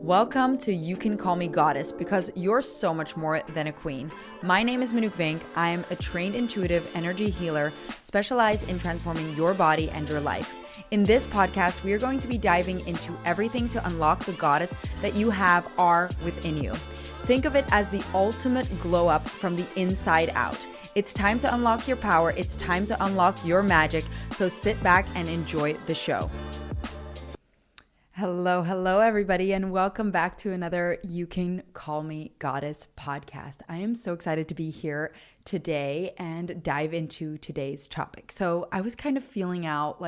Welcome to You Can Call Me Goddess because you're so much more than a queen. My name is Manouk. I am a trained intuitive energy healer specialized in transforming your body and your life. In this podcast, we are going to be diving into everything to unlock the goddess that you are within you. Think of it as the ultimate glow up from the inside out. It's time to unlock your power. It's time to unlock your magic. So sit back and enjoy the show. Hello, everybody, and welcome back to another You Can Call Me Goddess podcast. I am so excited to be here today and dive into today's topic. So I was kind of feeling out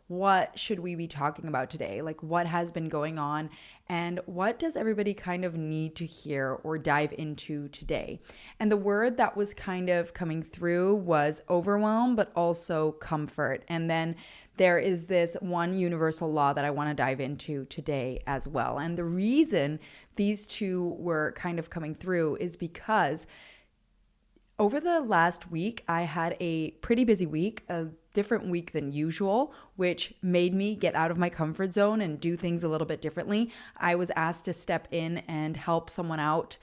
what should we be talking about today? What has been going on and what does everybody kind of need to hear or dive into today? And the word that was kind of coming through was overwhelm, but also comfort. And then there is this one universal law that I want to dive into today as well. And the reason these two were kind of coming through is because over the last week, I had a pretty busy week, a different week than usual, which made me get out of my comfort zone and do things a little bit differently. I was asked to step in and help someone out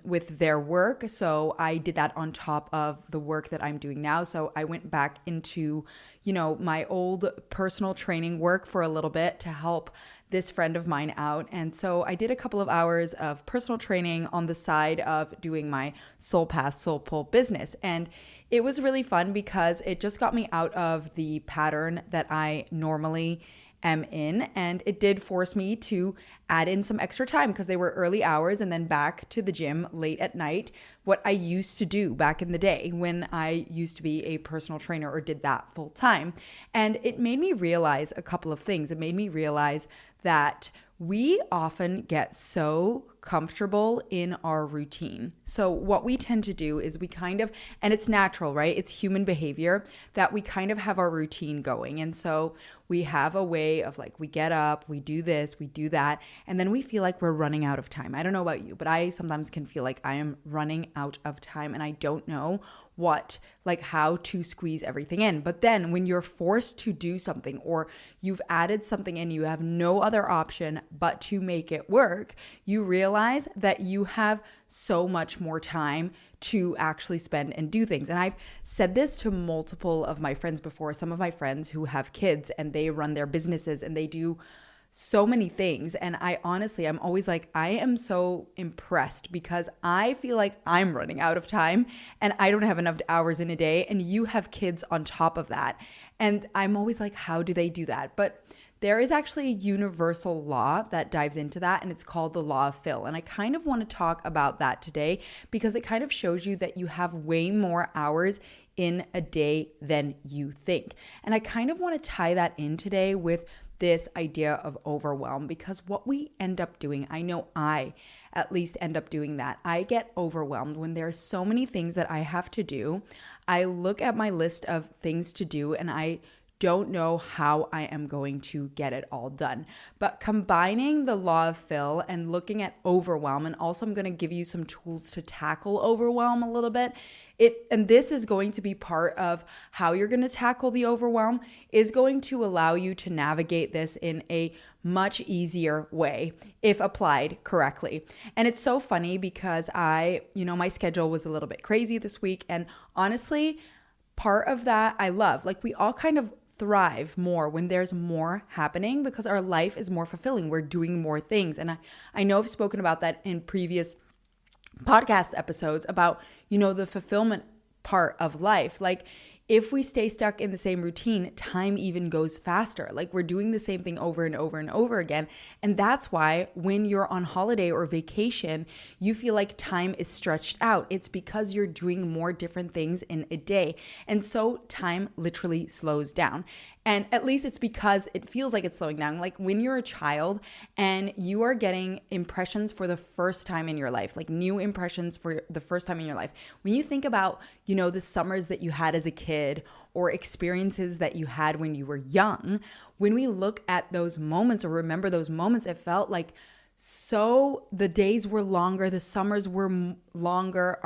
with their work. So I did that on top of the work that I'm doing now. So I went back into, my old personal training work for a little bit to help this friend of mine out. And so I did a couple of hours of personal training on the side of doing my Soul Path, Soul Pull business. And it was really fun because it just got me out of the pattern that I normally am in. And it did force me to add in some extra time because they were early hours and then back to the gym late at night, what I used to do back in the day when I used to be a personal trainer or did that full time. And it made me realize a couple of things. It made me realize that we often get so comfortable in our routine. So what we tend to do is we kind of, and it's natural, right? It's human behavior that we kind of have our routine going. And so we have a way of we get up, we do this, we do that, and then we feel like we're running out of time. I don't know about you, but I sometimes can feel like I am running out of time and I don't know how to squeeze everything in. But then when you're forced to do something or you've added something in, you have no other option but to make it work, you realize that you have so much more time to actually spend and do things. And I've said this to multiple of my friends before, some of my friends who have kids and they run their businesses and they do so many things. And I'm always I am so impressed because I feel like I'm running out of time and I don't have enough hours in a day and you have kids on top of that. And I'm always how do they do that? But there is actually a universal law that dives into that, and it's called the law of fill. And I kind of want to talk about that today because it kind of shows you that you have way more hours in a day than you think. And I kind of want to tie that in today with this idea of overwhelm because what we end up doing, I know I at least end up doing that. I get overwhelmed when there are so many things that I have to do. I look at my list of things to do and I don't know how I am going to get it all done. But combining the law of fill and looking at overwhelm, and also I'm going to give you some tools to tackle overwhelm a little bit. And this is going to be part of how you're going to tackle the overwhelm, is going to allow you to navigate this in a much easier way if applied correctly. And it's so funny because my schedule was a little bit crazy this week. And honestly, part of that I love. We all kind of thrive more when there's more happening because our life is more fulfilling. We're doing more things. And I know I've spoken about that in previous podcast episodes about, the fulfillment part of life. If we stay stuck in the same routine, time even goes faster. We're doing the same thing over and over and over again. And that's why when you're on holiday or vacation, you feel like time is stretched out. It's because you're doing more different things in a day. And so time literally slows down. And at least it's because it feels like it's slowing down. When you're a child and you are getting impressions for the first time in your life, new impressions for the first time in your life. When you think about, the summers that you had as a kid or experiences that you had when you were young, when we look at those moments or remember those moments, it felt like the days were longer, the summers were longer,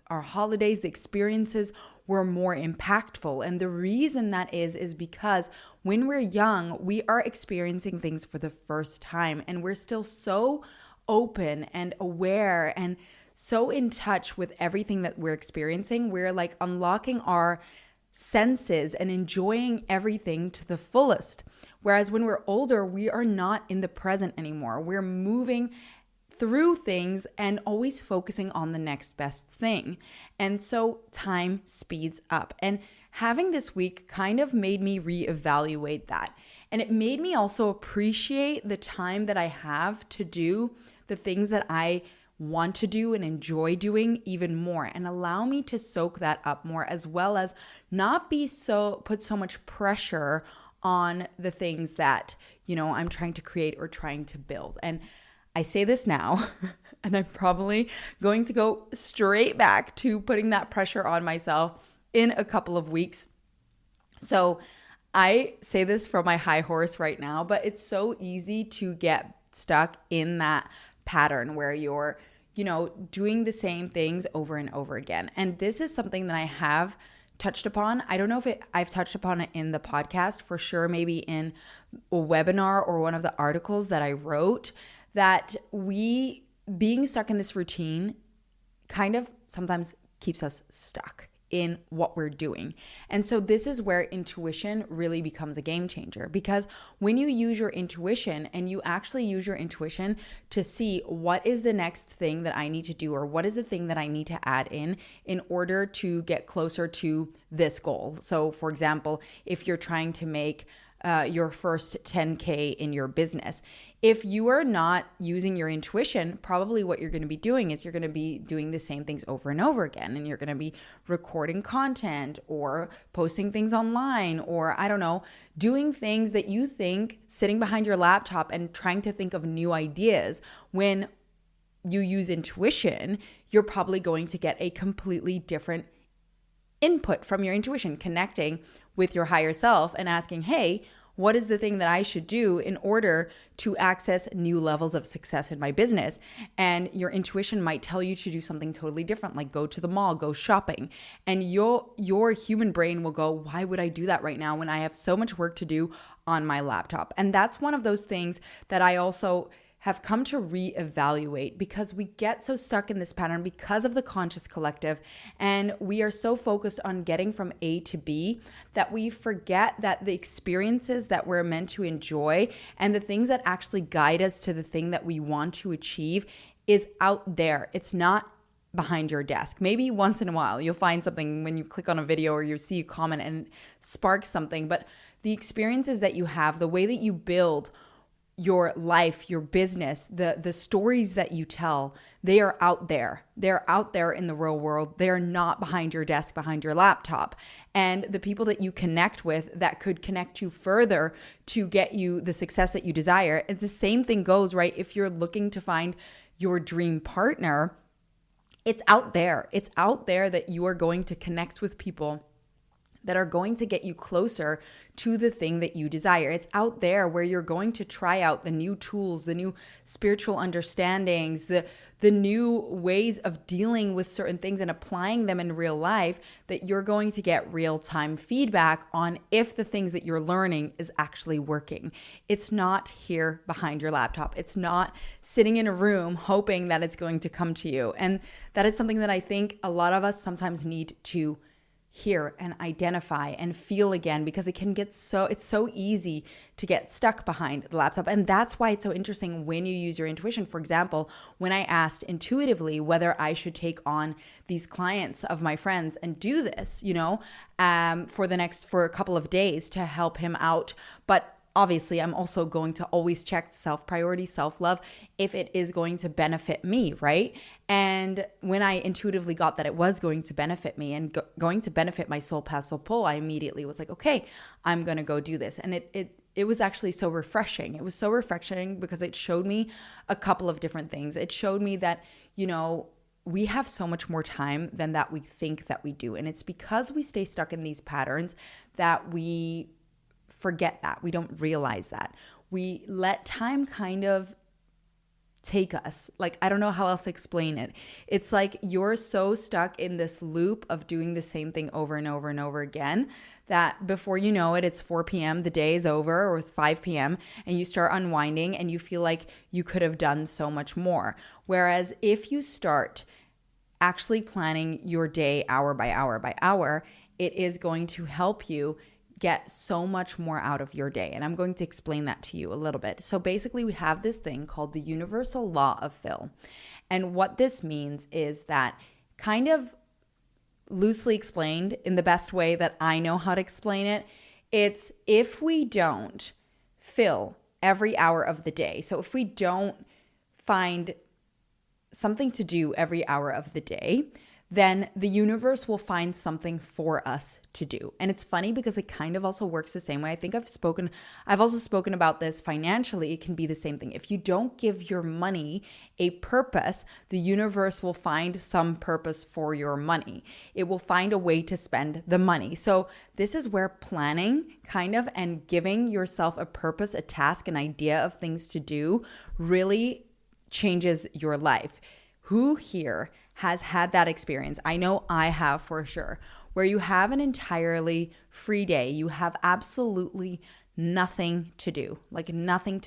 our holidays, the experiences were more impactful. And the reason that is because when we're young, we are experiencing things for the first time, and we're still so open and aware and so in touch with everything that we're experiencing. We're like unlocking our senses and enjoying everything to the fullest. Whereas when we're older, we are not in the present anymore. We're moving through things and always focusing on the next best thing. And so time speeds up. And having this week kind of made me reevaluate that. And it made me also appreciate the time that I have to do the things that I want to do and enjoy doing even more, and allow me to soak that up more, as well as not put so much pressure on the things that, I'm trying to create or trying to build. And I say this now, and I'm probably going to go straight back to putting that pressure on myself in a couple of weeks. So I say this from my high horse right now, but it's so easy to get stuck in that pattern where you're, doing the same things over and over again. And this is something that I have touched upon. I don't know if I've touched upon it in the podcast, for sure, maybe in a webinar or one of the articles that I wrote, that being stuck in this routine kind of sometimes keeps us stuck in what we're doing. And so this is where intuition really becomes a game changer, because when you use your intuition and you actually use your intuition to see what is the next thing that I need to do, or what is the thing that I need to add in order to get closer to this goal. So for example, if you're trying to make your first 10K in your business, if you are not using your intuition, probably what you're going to be doing is you're going to be doing the same things over and over again. And you're going to be recording content or posting things online, or I don't know, doing things that you think, sitting behind your laptop and trying to think of new ideas. When you use intuition, you're probably going to get a completely different input from your intuition, connecting with your higher self and asking, hey, what is the thing that I should do in order to access new levels of success in my business? And your intuition might tell you to do something totally different, like go to the mall, go shopping. And your human brain will go, why would I do that right now when I have so much work to do on my laptop? And that's one of those things that I also have come to reevaluate, because we get so stuck in this pattern because of the conscious collective, and we are so focused on getting from A to B that we forget that the experiences that we're meant to enjoy and the things that actually guide us to the thing that we want to achieve is out there. It's not behind your desk. Maybe once in a while you'll find something when you click on a video or you see a comment and it sparks something, but the experiences that you have, the way that you build your life, your business, the stories that you tell, they are out there. They're out there in the real world. They're not behind your desk, behind your laptop. And the people that you connect with that could connect you further to get you the success that you desire. It's the same thing goes, right? If you're looking to find your dream partner, it's out there. It's out there that you are going to connect with people that are going to get you closer to the thing that you desire. It's out there where you're going to try out the new tools, the new spiritual understandings, the new ways of dealing with certain things and applying them in real life, that you're going to get real-time feedback on if the things that you're learning is actually working. It's not here behind your laptop. It's not sitting in a room hoping that it's going to come to you. And that is something that I think a lot of us sometimes need to hear and identify and feel again, because it's so easy to get stuck behind the laptop. And that's why it's so interesting when you use your intuition. For example, when I asked intuitively whether I should take on these clients of my friends and do this, for a couple of days to help him out. But obviously, I'm also going to always check self-priority, self-love, if it is going to benefit me, right? And when I intuitively got that it was going to benefit me and going to benefit my soul past soul pull, I immediately was like, okay, I'm going to go do this. And it was actually so refreshing. It was so refreshing because it showed me a couple of different things. It showed me that, we have so much more time than that we think that we do. And it's because we stay stuck in these patterns that we forget that. We don't realize that. We let time kind of take us. Like, I don't know how else to explain it. It's like you're so stuck in this loop of doing the same thing over and over and over again that before you know it, it's 4 p.m., the day is over, or it's 5 p.m., and you start unwinding and you feel like you could have done so much more. Whereas if you start actually planning your day hour by hour by hour, it is going to help you get so much more out of your day. And I'm going to explain that to you a little bit. So basically, we have this thing called the universal law of fill. And what this means is that, kind of loosely explained in the best way that I know how to explain it, it's if we don't fill every hour of the day, so if we don't find something to do every hour of the day, then the universe will find something for us to do. And it's funny because it kind of also works the same way. I think I've also spoken about this financially. It can be the same thing. If you don't give your money a purpose, the universe will find some purpose for your money. It will find a way to spend the money. So this is where planning kind of and giving yourself a purpose, a task, an idea of things to do really changes your life. Who here has had that experience? I know I have for sure, where you have an entirely free day. You have absolutely nothing to do, nothing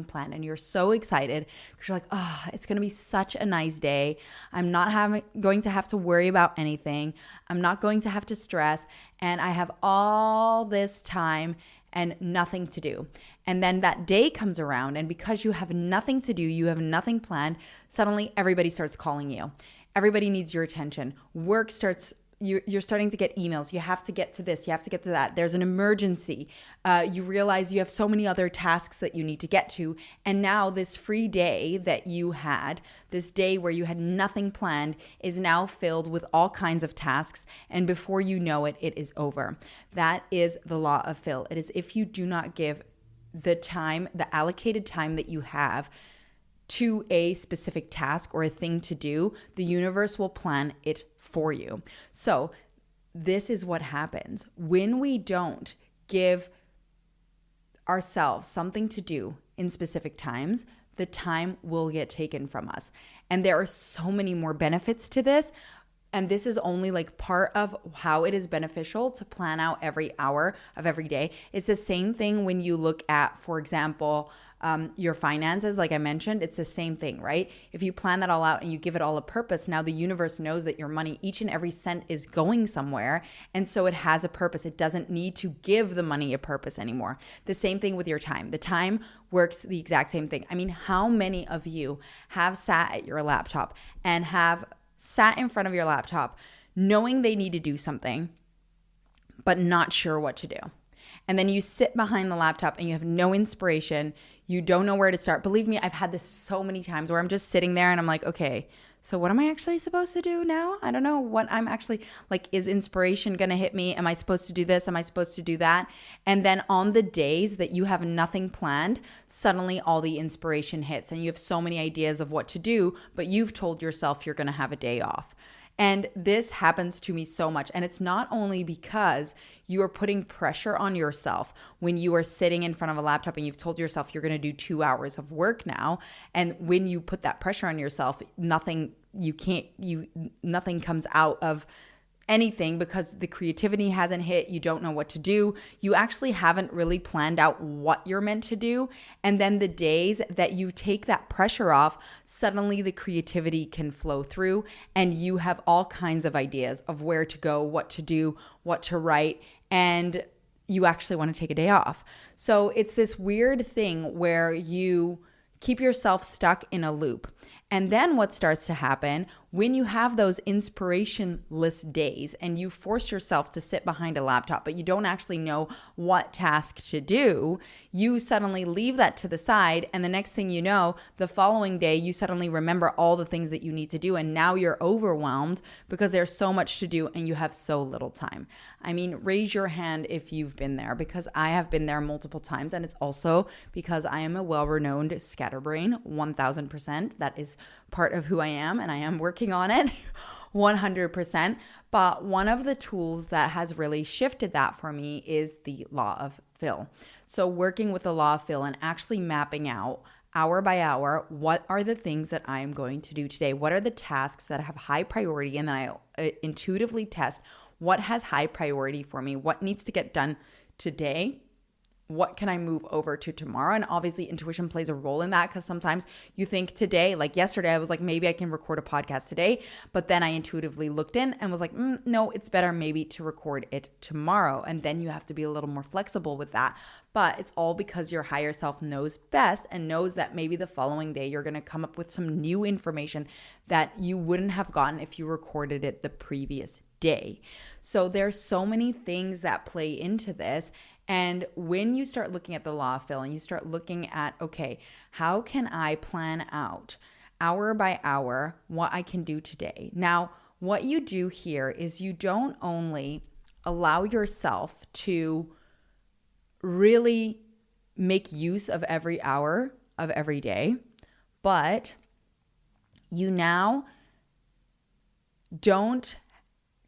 planned. And you're so excited because you're like, oh, it's going to be such a nice day. I'm not going to have to worry about anything. I'm not going to have to stress. And I have all this time and nothing to do. And then that day comes around, and because you have nothing to do, you have nothing planned, suddenly everybody starts calling you. Everybody needs your attention. Work starts, you're starting to get emails. You have to get to this, you have to get to that. There's an emergency. You realize you have so many other tasks that you need to get to. And now this free day that you had, this day where you had nothing planned, is now filled with all kinds of tasks. And before you know it, it is over. That is the law of fill. It is if you do not give the time, the allocated time that you have to a specific task or a thing to do, the universe will plan it for you. So this is what happens when we don't give ourselves something to do in specific times. The time will get taken from us. And there are so many more benefits to this. And this is only part of how it is beneficial to plan out every hour of every day. It's the same thing when you look at, for example, your finances. Like I mentioned, it's the same thing, right? If you plan that all out and you give it all a purpose, now the universe knows that your money, each and every cent, is going somewhere. And so it has a purpose. It doesn't need to give the money a purpose anymore. The same thing with your time. The time works the exact same thing. I mean, how many of you have sat at your laptop and have sat in front of your laptop knowing they need to do something, but not sure what to do? And then you sit behind the laptop and you have no inspiration. You don't know where to start. Believe me, I've had this so many times where I'm just sitting there and I'm like, okay, so what am I actually supposed to do now? I don't know what I'm actually, is inspiration going to hit me? Am I supposed to do this? Am I supposed to do that? And then on the days that you have nothing planned, suddenly all the inspiration hits and you have so many ideas of what to do, but you've told yourself you're going to have a day off. And this happens to me so much. And it's not only because you are putting pressure on yourself when you are sitting in front of a laptop and you've told yourself you're going to do 2 hours of work now. And when you put that pressure on yourself, nothing comes out of anything because the creativity hasn't hit. You don't know what to do. You actually haven't really planned out what you're meant to do. And then the days that you take that pressure off, suddenly the creativity can flow through and you have all kinds of ideas of where to go, what to do, what to write, and you actually want to take a day off. So it's this weird thing where you keep yourself stuck in a loop. And then what starts to happen when you have those inspirationless days and you force yourself to sit behind a laptop, but you don't actually know what task to do, you suddenly leave that to the side. And the next thing you know, the following day, you suddenly remember all the things that you need to do. And now you're overwhelmed because there's so much to do and you have so little time. I mean, raise your hand if you've been there, because I have been there multiple times. And it's also because I am a well-renowned scatterbrain, 1000%. That is part of who I am, and I am working on it 100%. But one of the tools that has really shifted that for me is the law of fill. So working with the law of fill and actually mapping out hour by hour, what are the things that I am going to do today? What are the tasks that have high priority? And then I intuitively test, what has high priority for me, what needs to get done today, what can I move over to tomorrow? And obviously intuition plays a role in that, because sometimes you think today, like yesterday, I was like, maybe I can record a podcast today. But then I intuitively looked in and was like, no, it's better maybe to record it tomorrow. And then you have to be a little more flexible with that. But it's all because your higher self knows best and knows that maybe the following day you're going to come up with some new information that you wouldn't have gotten if you recorded it the previous day. So there's so many things that play into this. And when you start looking at the law of fill and you start looking at, okay, how can I plan out hour by hour what I can do today? Now, what you do here is you don't only allow yourself to really make use of every hour of every day, but you now don't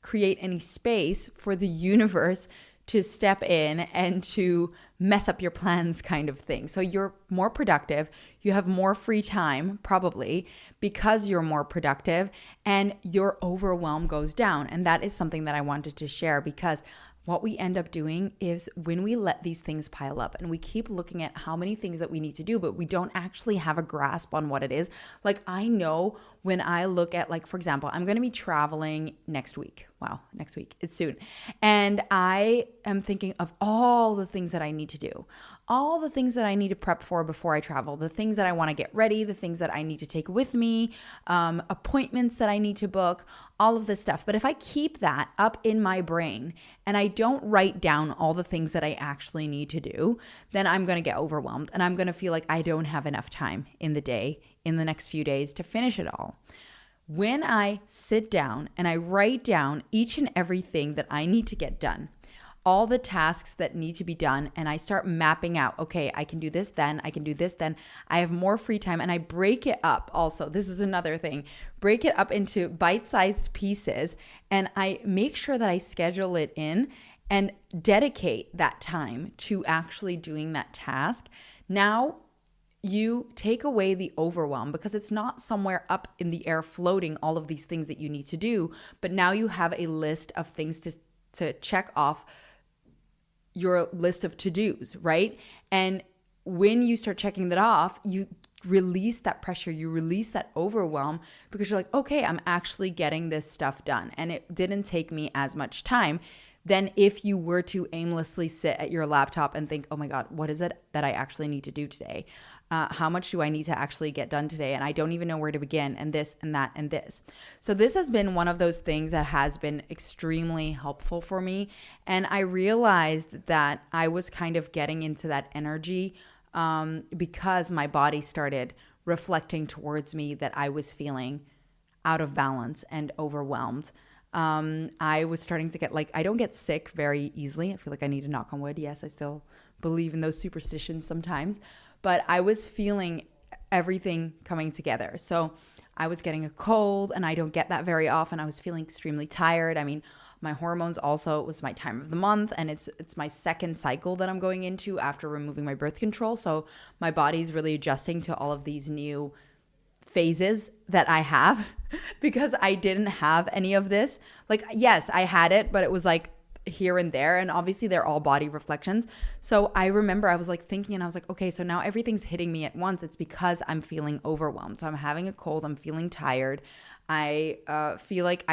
create any space for the universe to step in and to mess up your plans, kind of thing. So you're more productive, you have more free time probably because you're more productive, and your overwhelm goes down. And that is something that I wanted to share, because what we end up doing is when we let these things pile up and we keep looking at how many things that we need to do, but we don't actually have a grasp on what it is. Like, I know when I look at, like, for example, I'm going to be traveling next week. Wow, next week. It's soon. And I am thinking of all the things that I need to do, all the things that I need to prep for before I travel, the things that I want to get ready, the things that I need to take with me, appointments that I need to book, all of this stuff. But if I keep that up in my brain and I don't write down all the things that I actually need to do, then I'm going to get overwhelmed and I'm going to feel like I don't have enough time in the day, in the next few days, to finish it all. When I sit down and I write down each and everything that I need to get done, all the tasks that need to be done, and I start mapping out, okay, I can do this then, I can do this then, I have more free time, and I break it up also. This is another thing. Break it up into bite-sized pieces, and I make sure that I schedule it in and dedicate that time to actually doing that task. Now, you take away the overwhelm, because it's not somewhere up in the air floating all of these things that you need to do, but now you have a list of things to check off your list of to-dos, right? And when you start checking that off, you release that pressure, you release that overwhelm, because you're like, okay, I'm actually getting this stuff done. And it didn't take me as much time than if you were to aimlessly sit at your laptop and think, oh my God, what is it that I actually need to do today? How much do I need to actually get done today? And I don't even know where to begin, and this and that and this. So this has been one of those things that has been extremely helpful for me. And I realized that I was kind of getting into that energy because my body started reflecting towards me that I was feeling out of balance and overwhelmed. I was starting to get, like, I don't get sick very easily. I feel like I need to knock on wood. Yes, I still believe in those superstitions sometimes. But I was feeling everything coming together. So I was getting a cold, and I don't get that very often. I was feeling extremely tired. I mean, my hormones also, it was my time of the month, and it's my second cycle that I'm going into after removing my birth control. So my body's really adjusting to all of these new phases that I have because I didn't have any of this. Like, yes, I had it, but it was like here and there, and obviously they're all body reflections. So I remember I was like thinking, and I was like, okay, so now everything's hitting me at once. It's because I'm feeling overwhelmed. So I'm having a cold, I'm feeling tired, I feel like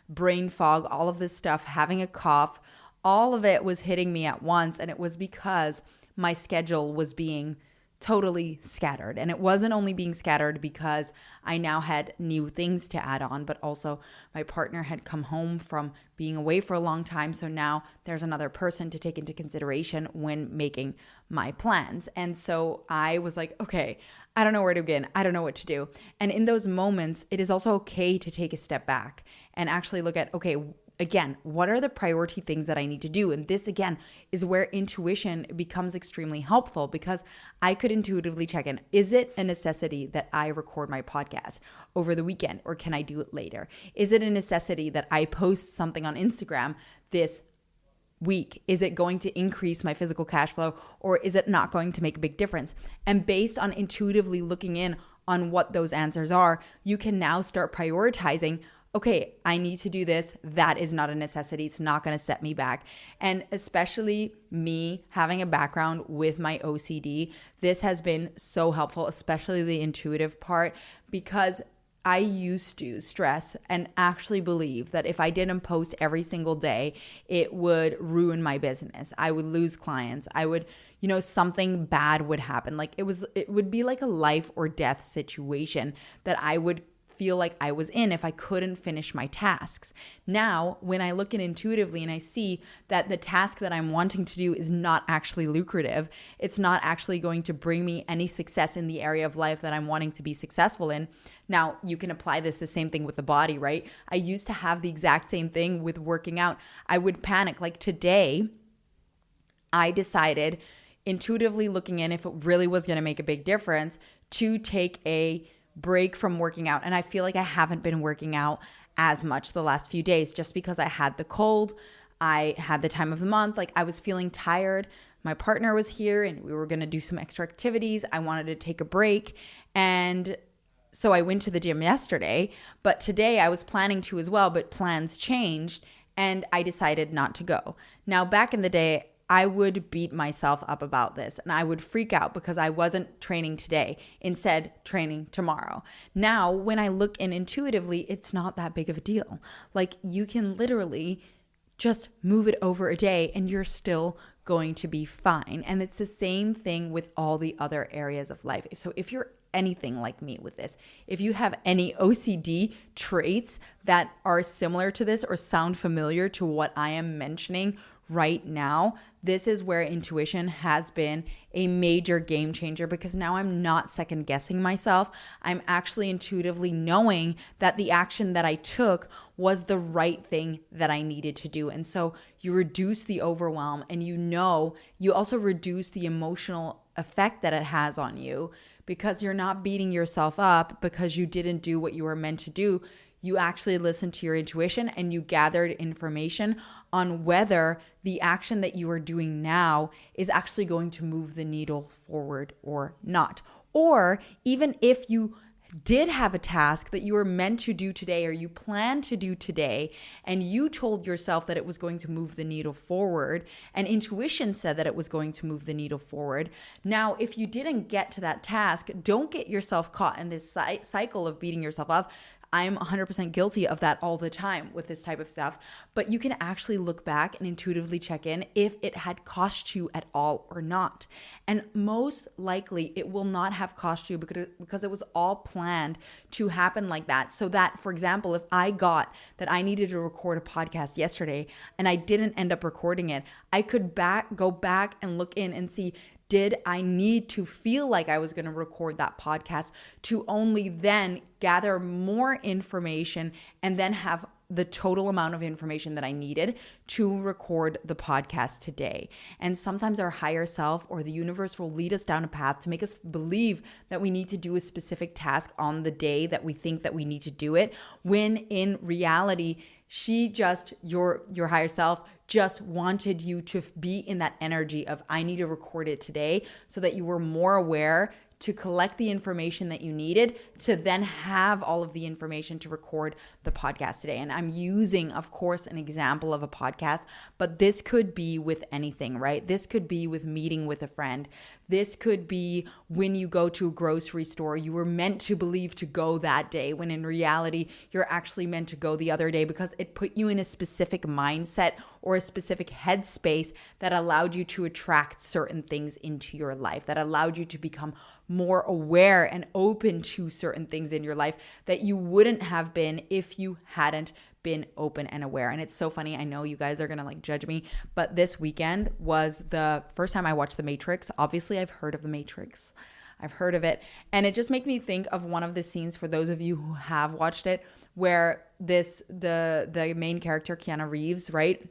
brain fog, all of this stuff, having a cough, all of it was hitting me at once. And it was because my schedule was being totally scattered. And it wasn't only being scattered because I now had new things to add on, but also my partner had come home from being away for a long time. So now there's another person to take into consideration when making my plans. And so I was like, okay, I don't know where to begin. I don't know what to do. And in those moments, it is also okay to take a step back and actually look at, okay, again, what are the priority things that I need to do? And this, again, is where intuition becomes extremely helpful, because I could intuitively check in. Is it a necessity that I record my podcast over the weekend, or can I do it later? Is it a necessity that I post something on Instagram this week? Is it going to increase my physical cash flow, or is it not going to make a big difference? And based on intuitively looking in on what those answers are, you can now start prioritizing, okay, I need to do this. That is not a necessity. It's not going to set me back. And especially me having a background with my OCD, this has been so helpful, especially the intuitive part, because I used to stress and actually believe that if I didn't post every single day, it would ruin my business. I would lose clients. I would, something bad would happen. Like it would be like a life or death situation that I would feel like I was in if I couldn't finish my tasks. Now, when I look at intuitively and I see that the task that I'm wanting to do is not actually lucrative, it's not actually going to bring me any success in the area of life that I'm wanting to be successful in. Now, you can apply the same thing with the body, right? I used to have the exact same thing with working out. I would panic. Like today, I decided, intuitively looking in, if it really was going to make a big difference, to take a break from working out. And I feel like I haven't been working out as much the last few days just because I had the cold. I had the time of the month. Like I was feeling tired. My partner was here and we were going to do some extra activities. I wanted to take a break. And so I went to the gym yesterday, but today I was planning to as well, but plans changed and I decided not to go. Now, back in the day, I would beat myself up about this and I would freak out because I wasn't training today, instead training tomorrow. Now, when I look in intuitively, it's not that big of a deal. Like you can literally just move it over a day and you're still going to be fine. And it's the same thing with all the other areas of life. So if you're anything like me with this, if you have any OCD traits that are similar to this or sound familiar to what I am mentioning right now, this is where intuition has been a major game changer, because now I'm not second guessing myself. I'm actually intuitively knowing that the action that I took was the right thing that I needed to do. And so you reduce the overwhelm and you also reduce the emotional effect that it has on you, because you're not beating yourself up because you didn't do what you were meant to do. You actually listened to your intuition and you gathered information on whether the action that you are doing now is actually going to move the needle forward or not. Or even if you did have a task that you were meant to do today or you planned to do today and you told yourself that it was going to move the needle forward and intuition said that it was going to move the needle forward. Now, if you didn't get to that task, don't get yourself caught in this cycle of beating yourself up. I'm 100% guilty of that all the time with this type of stuff, but you can actually look back and intuitively check in if it had cost you at all or not. And most likely it will not have cost you because it was all planned to happen like that. So that, for example, if I got that I needed to record a podcast yesterday and I didn't end up recording it, I could go back and look in and see, did I need to feel like I was going to record that podcast to only then gather more information and then have the total amount of information that I needed to record the podcast today? And sometimes our higher self or the universe will lead us down a path to make us believe that we need to do a specific task on the day that we think that we need to do it, when in reality, your higher self just wanted you to be in that energy of, I need to record it today, so that you were more aware to collect the information that you needed to then have all of the information to record the podcast today. And I'm using, of course, an example of a podcast, but this could be with anything, right? This could be with meeting with a friend. This could be when you go to a grocery store. You were meant to believe to go that day, when in reality, you're actually meant to go the other day because it put you in a specific mindset or a specific headspace that allowed you to attract certain things into your life, that allowed you to become more aware and open to certain things in your life that you wouldn't have been if you hadn't been open and aware. And it's so funny. I know you guys are going to judge me, but this weekend was the first time I watched The Matrix. Obviously, I've heard of The Matrix. I've heard of it. And it just made me think of one of the scenes, for those of you who have watched it, where the main character, Keanu Reeves, right?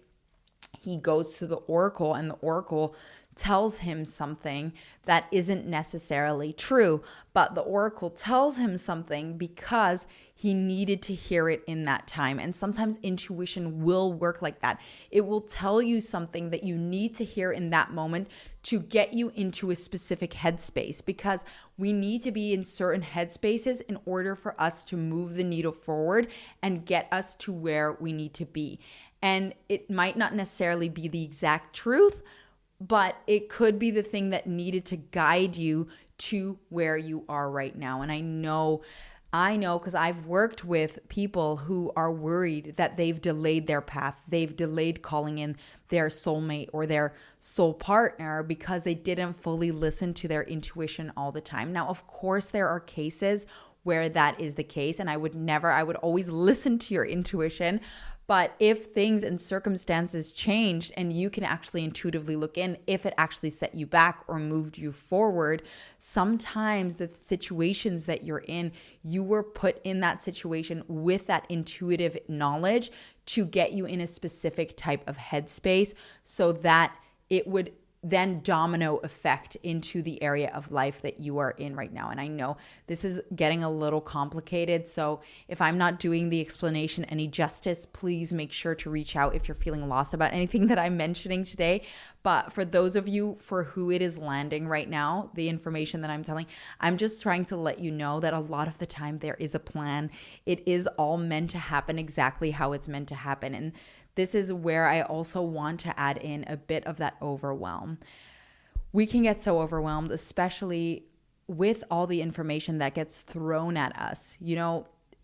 He goes to the Oracle and the Oracle tells him something that isn't necessarily true, but the oracle tells him something because he needed to hear it in that time. And sometimes intuition will work like that. It will tell you something that you need to hear in that moment to get you into a specific headspace, because we need to be in certain headspaces in order for us to move the needle forward and get us to where we need to be. And it might not necessarily be the exact truth, but it could be the thing that needed to guide you to where you are right now. And I know because I've worked with people who are worried that they've delayed their path. They've delayed calling in their soulmate or their soul partner because they didn't fully listen to their intuition all the time. Now, of course, there are cases where that is the case, and I would always listen to your intuition. But if things and circumstances changed and you can actually intuitively look in, if it actually set you back or moved you forward, sometimes the situations that you're in, you were put in that situation with that intuitive knowledge to get you in a specific type of headspace so that it would then domino effect into the area of life that you are in right now. And I know this is getting a little complicated, so if I'm not doing the explanation any justice, please make sure to reach out if you're feeling lost about anything that I'm mentioning today. But for those of you for who it is landing right now, the information that I'm telling, I'm just trying to let you know that a lot of the time there is a plan. It is all meant to happen exactly how it's meant to happen. And this is where I also want to add in a bit of that overwhelm. We can get so overwhelmed, especially with all the information that gets thrown at us,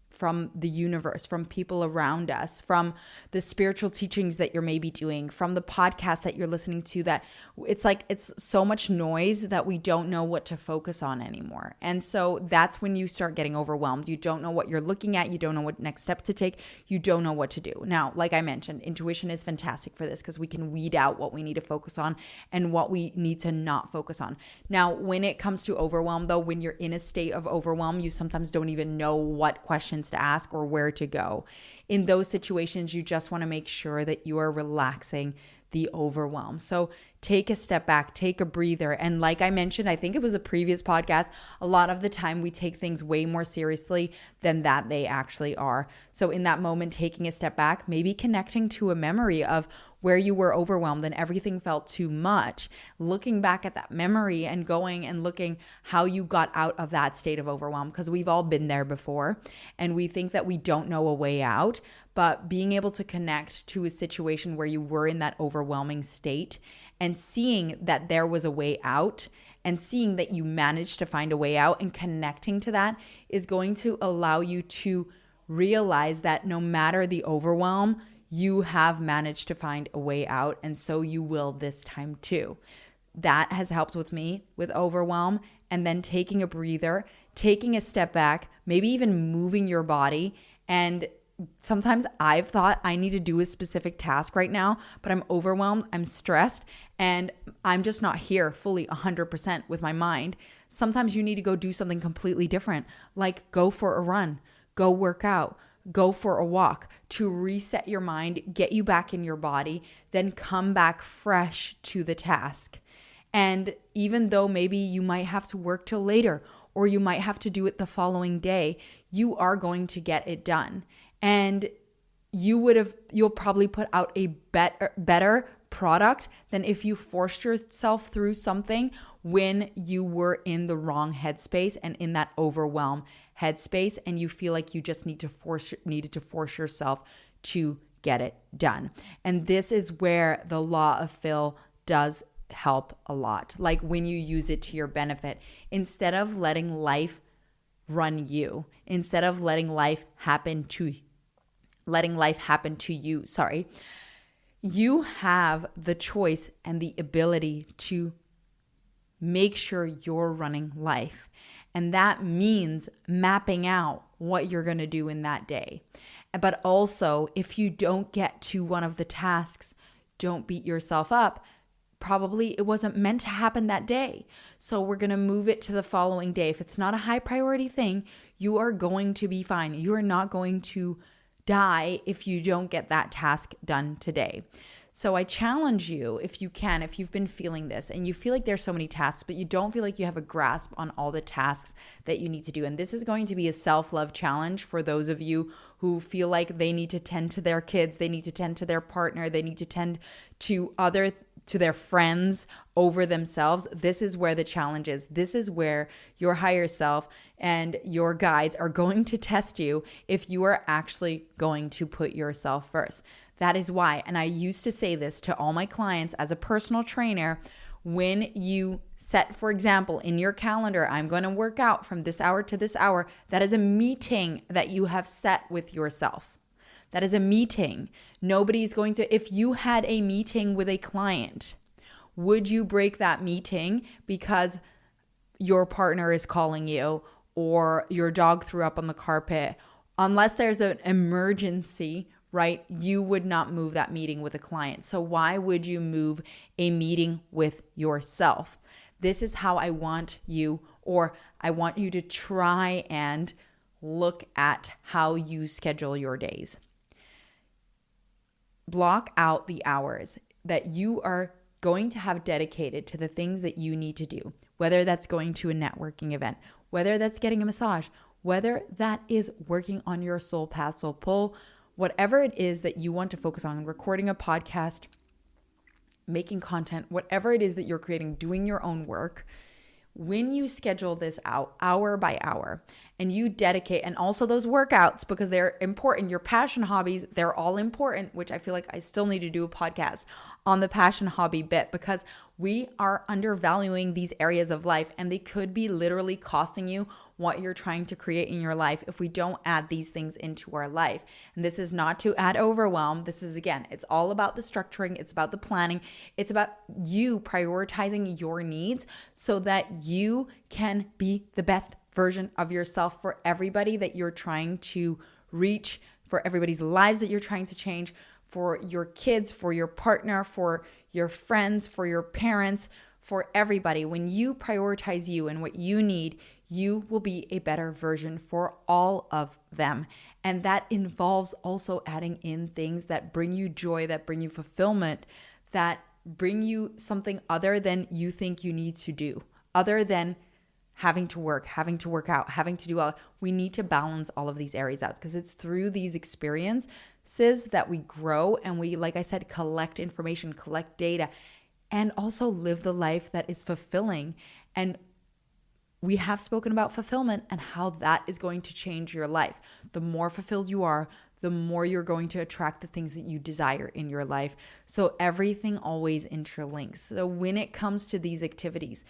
from the universe, from people around us, from the spiritual teachings that you're maybe doing, from the podcast that you're listening to, that it's so much noise that we don't know what to focus on anymore. And so that's when you start getting overwhelmed. You don't know what you're looking at. You don't know what next step to take. You don't know what to do. Now, like I mentioned, intuition is fantastic for this because we can weed out what we need to focus on and what we need to not focus on. Now, when it comes to overwhelm, though, when you're in a state of overwhelm, you sometimes don't even know what questions to ask or where to go. In those situations, you just want to make sure that you are relaxing the overwhelm. So take a step back, take a breather. And like I mentioned, I think it was the previous podcast, a lot of the time we take things way more seriously than that they actually are. So in that moment, taking a step back, maybe connecting to a memory of where you were overwhelmed and everything felt too much, looking back at that memory and going and looking how you got out of that state of overwhelm, because we've all been there before and we think that we don't know a way out. But being able to connect to a situation where you were in that overwhelming state and seeing that there was a way out and seeing that you managed to find a way out and connecting to that is going to allow you to realize that no matter the overwhelm, you have managed to find a way out, and so you will this time too. That has helped with me with overwhelm, and then taking a breather, taking a step back, maybe even moving your body. And sometimes I've thought I need to do a specific task right now, but I'm overwhelmed, I'm stressed, and I'm just not here fully 100% with my mind. Sometimes you need to go do something completely different, like go for a run, go work out, go for a walk to reset your mind, get you back in your body, then come back fresh to the task. And even though maybe you might have to work till later or you might have to do it the following day, you are going to get it done. And you'll probably put out a better product than if you forced yourself through something when you were in the wrong headspace and in that overwhelm headspace, and you feel like you just needed to force yourself to get it done. And this is where the law of fill does help a lot. Like when you use it to your benefit, instead of letting life run you, instead of letting life happen to you, you have the choice and the ability to make sure you're running life. And that means mapping out what you're going to do in that day. But also, if you don't get to one of the tasks, don't beat yourself up. Probably it wasn't meant to happen that day. So we're going to move it to the following day. If it's not a high priority thing, you are going to be fine. You are not going to die if you don't get that task done today. So I challenge you, if you can, if you've been feeling this and you feel like there's so many tasks, but you don't feel like you have a grasp on all the tasks that you need to do. And this is going to be a self-love challenge for those of you who feel like they need to tend to their kids, they need to tend to their partner, they need to tend to their friends over themselves. This is where the challenge is. This is where your higher self and your guides are going to test you if you are actually going to put yourself first. That is why, and I used to say this to all my clients as a personal trainer, when you set, for example, in your calendar, I'm going to work out from this hour to this hour, that is a meeting that you have set with yourself. That is a meeting. Nobody's going to, if you had a meeting with a client, would you break that meeting because your partner is calling you or your dog threw up on the carpet? Unless there's an emergency, right? You would not move that meeting with a client. So why would you move a meeting with yourself? This is how I want you to try and look at how you schedule your days. Block out the hours that you are going to have dedicated to the things that you need to do, whether that's going to a networking event, whether that's getting a massage, whether that is working on your soul path, soul pull, whatever it is that you want to focus on, recording a podcast, making content, whatever it is that you're creating, doing your own work. When you schedule this out hour by hour and you dedicate, and also those workouts, because they're important, your passion hobbies, they're all important, which I feel like I still need to do a podcast on the passion hobby bit, because we are undervaluing these areas of life and they could be literally costing you what you're trying to create in your life if we don't add these things into our life. And this is not to add overwhelm. This is, again, it's all about the structuring. It's about the planning. It's about you prioritizing your needs so that you can be the best version of yourself for everybody that you're trying to reach, for everybody's lives that you're trying to change, for your kids, for your partner, for your friends, for your parents, for everybody. When you prioritize you and what you need, you will be a better version for all of them. And that involves also adding in things that bring you joy, that bring you fulfillment, that bring you something other than you think you need to do, other than having to work out, having to do all. We need to balance all of these areas out, because it's through these experiences that we grow and we, like I said, collect information, collect data, and also live the life that is fulfilling. And we have spoken about fulfillment and how that is going to change your life. The more fulfilled you are, the more you're going to attract the things that you desire in your life. So everything always interlinks. So when it comes to these activities,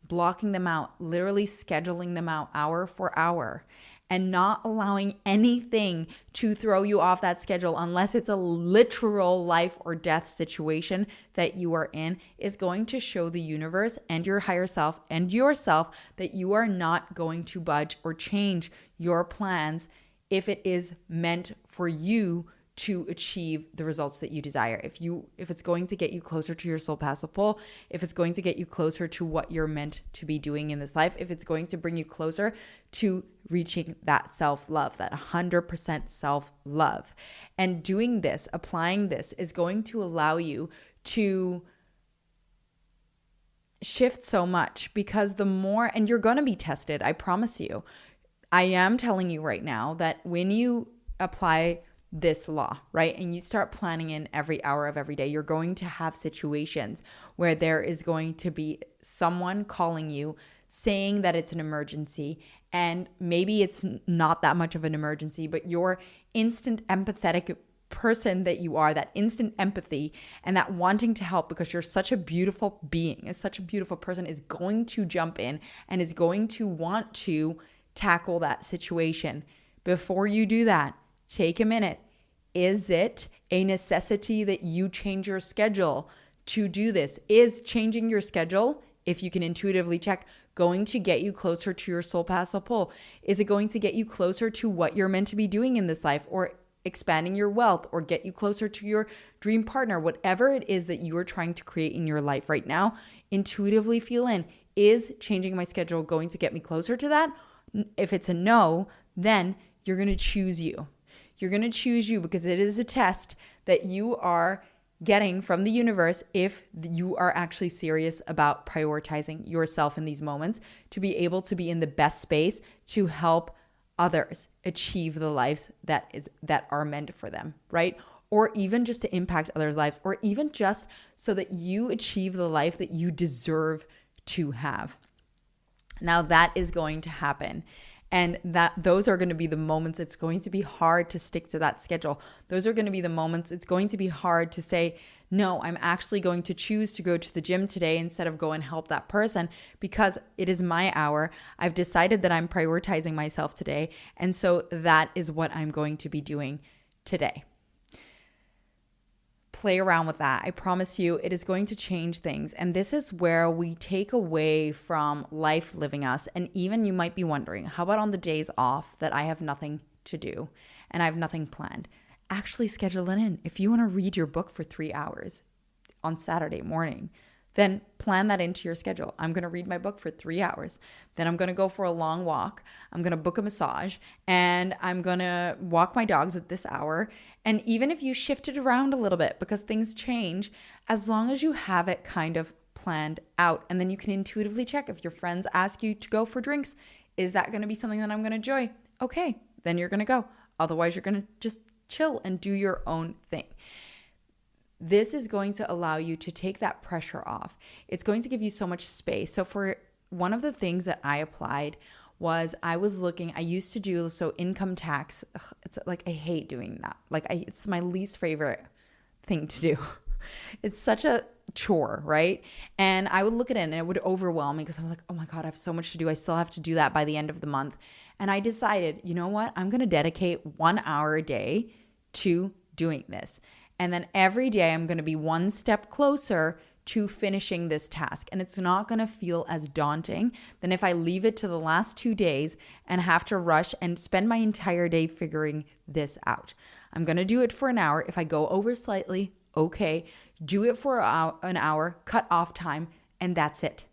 blocking them out, literally scheduling them out hour for hour, and not allowing anything to throw you off that schedule unless it's a literal life or death situation that you are in, is going to show the universe and your higher self and yourself that you are not going to budge or change your plans if it is meant for you to achieve the results that you desire. If it's going to get you closer to your soul path, soul pull, if it's going to get you closer to what you're meant to be doing in this life, if it's going to bring you closer to reaching that self-love, that 100% self-love. And doing this, applying this, is going to allow you to shift so much, because the more, and you're going to be tested, I promise you. I am telling you right now that when you apply this law, right, and you start planning in every hour of every day, you're going to have situations where there is going to be someone calling you saying that it's an emergency, and maybe it's not that much of an emergency, but your instant empathetic person that you are, that instant empathy and that wanting to help because you're such a beautiful being, such a beautiful person, is going to jump in and is going to want to tackle that situation. Before you do that, take a minute. Is it a necessity that you change your schedule to do this? Is changing your schedule, if you can intuitively check, going to get you closer to your soul path, soul pull? Is it going to get you closer to what you're meant to be doing in this life, or expanding your wealth, or get you closer to your dream partner? Whatever it is that you are trying to create in your life right now, intuitively feel in, is changing my schedule going to get me closer to that? If it's a no, then you're going to choose you. You're going to choose you, because it is a test that you are getting from the universe, if you are actually serious about prioritizing yourself in these moments, to be able to be in the best space to help others achieve the lives that are meant for them, right? Or even just to impact others' lives, or even just so that you achieve the life that you deserve to have. Now that is going to happen. And those are going to be the moments it's going to be hard to stick to that schedule. Those are going to be the moments it's going to be hard to say, no, I'm actually going to choose to go to the gym today instead of go and help that person because it is my hour. I've decided that I'm prioritizing myself today. And so that is what I'm going to be doing today. Play around with that. I promise you, it is going to change things. And this is where we take away from life living us. And even you might be wondering, how about on the days off that I have nothing to do and I have nothing planned? Actually schedule it in. If you want to read your book for 3 hours on Saturday morning, then plan that into your schedule. I'm going to read my book for 3 hours. Then I'm going to go for a long walk. I'm going to book a massage and I'm going to walk my dogs at this hour. And even if you shift it around a little bit because things change, as long as you have it kind of planned out, and then you can intuitively check if your friends ask you to go for drinks, is that going to be something that I'm going to enjoy? Okay, then you're going to go. Otherwise, you're going to just chill and do your own thing. This is going to allow you to take that pressure off. It's going to give you so much space. So for one of the things that I applied was I used to do, so income tax, it's like, I hate doing that. It's my least favorite thing to do. It's such a chore, right? And I would look at it and it would overwhelm me because I was like, oh my God, I have so much to do. I still have to do that by the end of the month. And I decided, you know what? I'm going to dedicate 1 hour a day to doing this. And then every day I'm going to be one step closer to finishing this task. And it's not going to feel as daunting than if I leave it to the last 2 days and have to rush and spend my entire day figuring this out. I'm going to do it for an hour. If I go over slightly, okay, do it for an hour, cut off time, and that's it.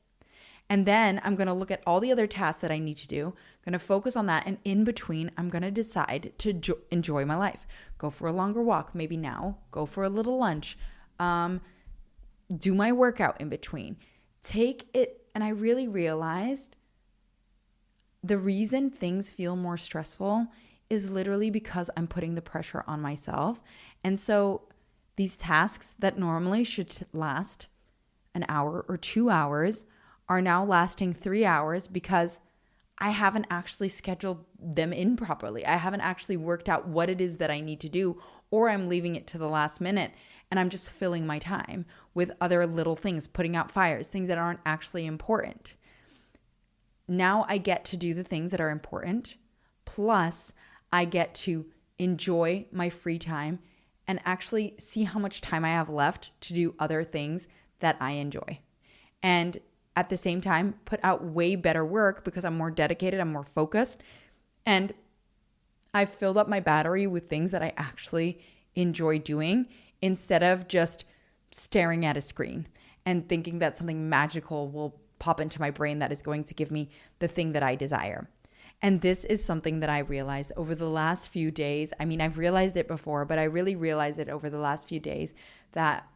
And then I'm going to look at all the other tasks that I need to do. I'm going to focus on that. And in between, I'm going to decide to enjoy my life. Go for a longer walk, maybe now. Go for a little lunch. Do my workout in between. Take it. And I really realized the reason things feel more stressful is literally because I'm putting the pressure on myself. And so these tasks that normally should last an hour or 2 hours are now lasting 3 hours because I haven't actually scheduled them in properly. I haven't actually worked out what it is that I need to do, or I'm leaving it to the last minute and I'm just filling my time with other little things, putting out fires, things that aren't actually important. Now I get to do the things that are important, plus I get to enjoy my free time and actually see how much time I have left to do other things that I enjoy. And at the same time, put out way better work because I'm more dedicated, I'm more focused, and I've filled up my battery with things that I actually enjoy doing instead of just staring at a screen and thinking that something magical will pop into my brain that is going to give me the thing that I desire. And this is something that I realized over the last few days. I mean, I've realized it before, but I really realized it over the last few days that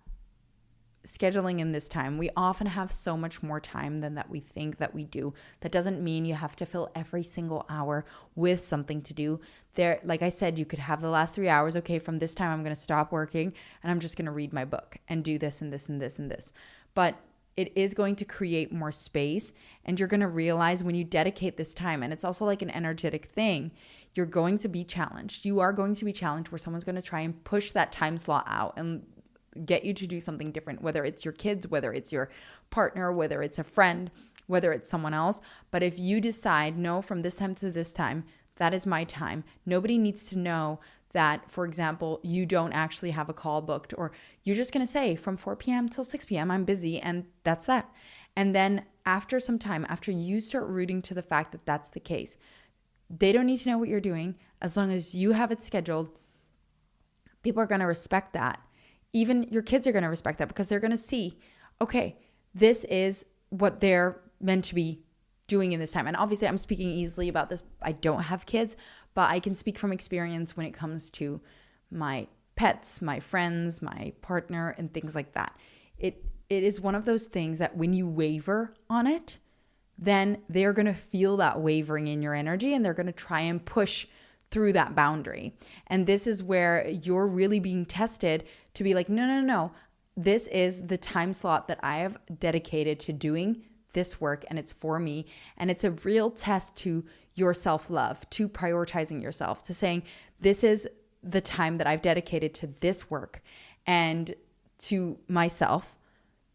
scheduling in this time, we often have so much more time than that we think that we do. That doesn't mean you have to fill every single hour with something to do. There, like I said, you could have the last 3 hours. Okay, from this time, I'm going to stop working and I'm just going to read my book and do this and this and this and this. But it is going to create more space, and you're going to realize when you dedicate this time, and it's also like an energetic thing, you're going to be challenged. You are going to be challenged where someone's going to try and push that time slot out and get you to do something different, whether it's your kids, whether it's your partner, whether it's a friend, whether it's someone else. But if you decide, no, from this time to this time, that is my time. Nobody needs to know that, for example, you don't actually have a call booked, or you're just going to say from 4 p.m. till 6 p.m. I'm busy, and that's that. And then after some time, after you start rooting to the fact that that's the case, they don't need to know what you're doing. As long as you have it scheduled, people are going to respect that. Even your kids are going to respect that because they're going to see, okay, this is what they're meant to be doing in this time. And obviously I'm speaking easily about this. I don't have kids, but I can speak from experience when it comes to my pets, my friends, my partner, and things like that. It is one of those things that when you waver on it, then they're going to feel that wavering in your energy and they're going to try and push through that boundary. And this is where you're really being tested to be like, no. This is the time slot that I have dedicated to doing this work, and it's for me. And it's a real test to your self-love, to prioritizing yourself, to saying, this is the time that I've dedicated to this work and to myself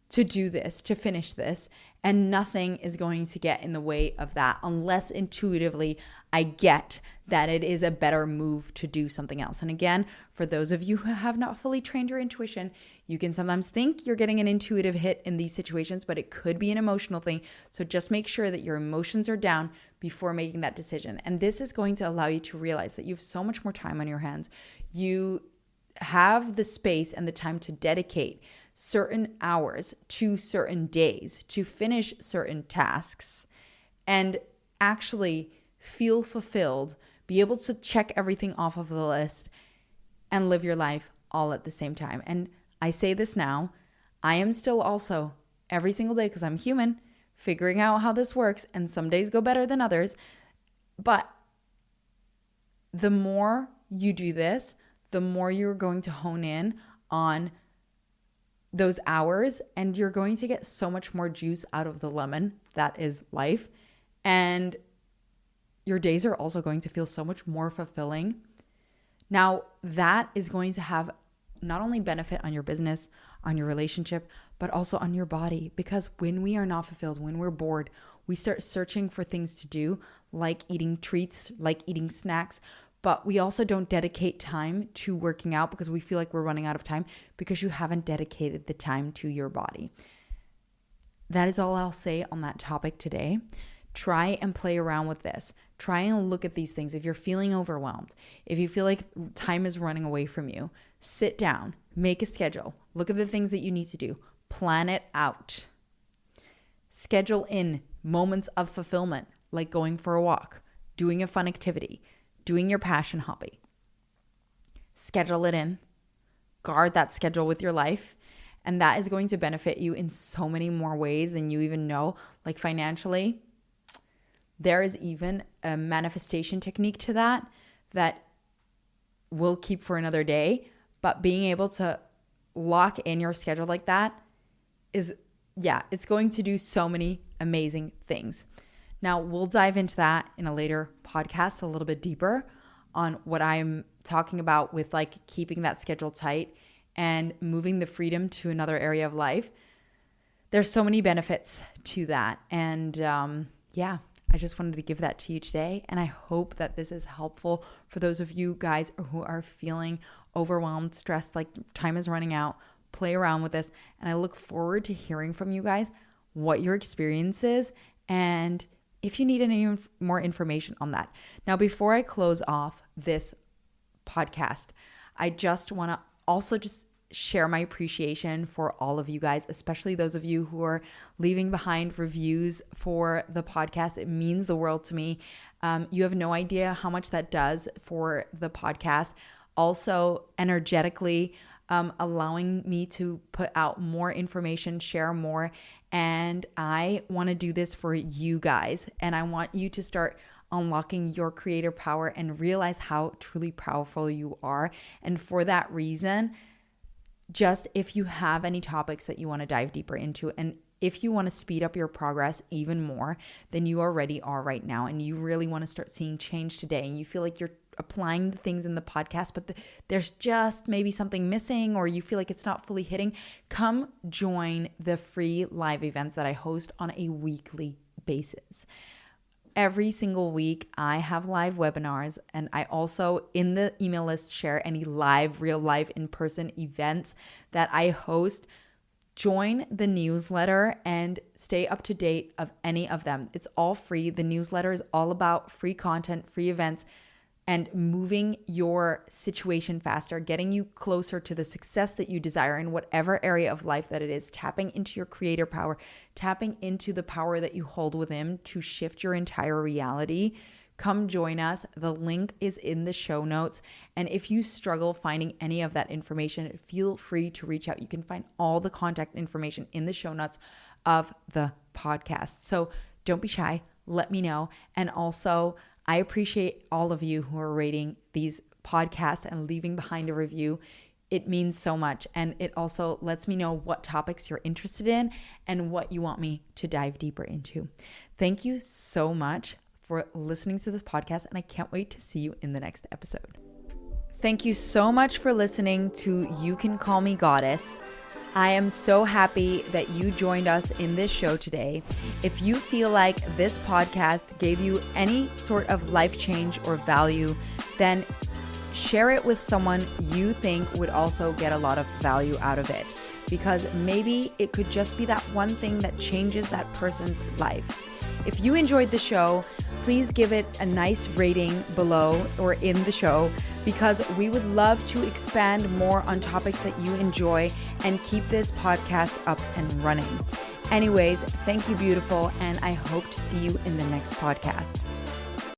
to do this, to finish this, and nothing is going to get in the way of that unless intuitively I get that it is a better move to do something else. And again, for those of you who have not fully trained your intuition, you can sometimes think you're getting an intuitive hit in these situations, but it could be an emotional thing. So just make sure that your emotions are down before making that decision. And this is going to allow you to realize that you have so much more time on your hands. You have the space and the time to dedicate certain hours to certain days to finish certain tasks and actually feel fulfilled, be able to check everything off of the list and live your life all at the same time. And I say this now, I am still also every single day, because I'm human, figuring out how this works, and some days go better than others. But the more you do this, the more you're going to hone in on those hours, and you're going to get so much more juice out of the lemon that is life. And your days are also going to feel so much more fulfilling. Now, that is going to have not only benefit on your business, on your relationship, but also on your body. Because when we are not fulfilled, when we're bored, we start searching for things to do, like eating treats, like eating snacks. But we also don't dedicate time to working out because we feel like we're running out of time because you haven't dedicated the time to your body. That is all I'll say on that topic today. Try and play around with this. Try and look at these things. If you're feeling overwhelmed, if you feel like time is running away from you, sit down, make a schedule, look at the things that you need to do, plan it out. Schedule in moments of fulfillment, like going for a walk, doing a fun activity, doing your passion hobby. Schedule it in. Guard that schedule with your life. And that is going to benefit you in so many more ways than you even know. Like financially, there is even a manifestation technique to that we'll keep for another day. But being able to lock in your schedule like that is, it's going to do so many amazing things. Now, we'll dive into that in a later podcast a little bit deeper on what I'm talking about with like keeping that schedule tight and moving the freedom to another area of life. There's so many benefits to that. And I just wanted to give that to you today. And I hope that this is helpful for those of you guys who are feeling overwhelmed, stressed, like time is running out. Play around with this. And I look forward to hearing from you guys what your experience is and if you need any more information on that. Now, before I close off this podcast, I just want to also just share my appreciation for all of you guys, especially those of you who are leaving behind reviews for the podcast. It means the world to me. You have no idea how much that does for the podcast. Also, energetically, allowing me to put out more information, share more. And I want to do this for you guys. And I want you to start unlocking your creative power and realize how truly powerful you are. And for that reason, just if you have any topics that you want to dive deeper into, and if you want to speed up your progress even more than you already are right now, and you really want to start seeing change today, and you feel like you're applying the things in the podcast, but there's just maybe something missing, or you feel like it's not fully hitting, come join the free live events that I host on a weekly basis. Every single week, I have live webinars, and I also, in the email list, share any live, real life, in-person events that I host. Join the newsletter and stay up to date of any of them. It's all free. The newsletter is all about free content, free events, and moving your situation faster, getting you closer to the success that you desire in whatever area of life that it is, tapping into your creator power, tapping into the power that you hold within to shift your entire reality, come join us. The link is in the show notes. And if you struggle finding any of that information, feel free to reach out. You can find all the contact information in the show notes of the podcast. So don't be shy. Let me know. And also, I appreciate all of you who are rating these podcasts and leaving behind a review. It means so much. And it also lets me know what topics you're interested in and what you want me to dive deeper into. Thank you so much for listening to this podcast, and I can't wait to see you in the next episode. Thank you so much for listening to You Can Call Me Goddess. I am so happy that you joined us in this show today. If you feel like this podcast gave you any sort of life change or value, then share it with someone you think would also get a lot of value out of it, because maybe it could just be that one thing that changes that person's life. If you enjoyed the show, please give it a nice rating below or in the show, because we would love to expand more on topics that you enjoy and keep this podcast up and running. Anyways, thank you, beautiful, and I hope to see you in the next podcast.